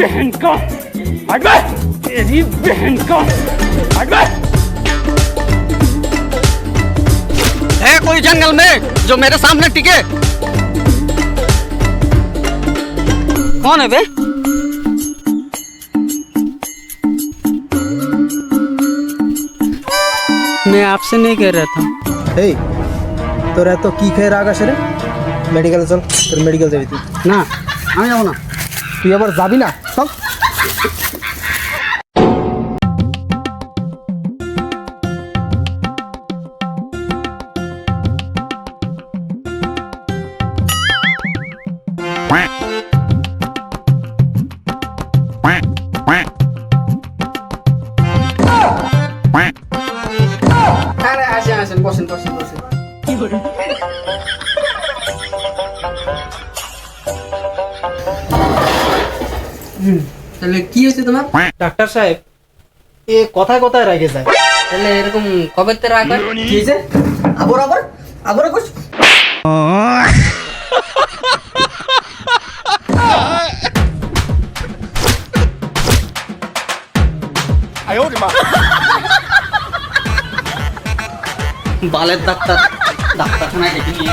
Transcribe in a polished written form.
बहन का हट बे, तेरी बहन का हट बे। है कोई जंगल में जो मेरे सामने टिके? कौन है बे? मैं आपसे नहीं कह रहा था। এই তোরা তো কি খেয়ে রাগ আসে রে? মেডিকেলে চল, তোর মেডিকেল যাবি তুই। না আমি যাবো না। তুই আবার যাবি না? চল। আরে আসেন আসেন, বসেন বসেন বসেন। তাহলে কি হয়েছে তোমার? ডাক্তার সাহেব, এ কথায় কথায় রেগে যায়। তাহলে এরকম কবে তে রাগ হয়? কি হয়েছে? আবার আবার আবার কর। বালের ডাক্তার, ডাক্তারখানায় ডেকে নিয়ে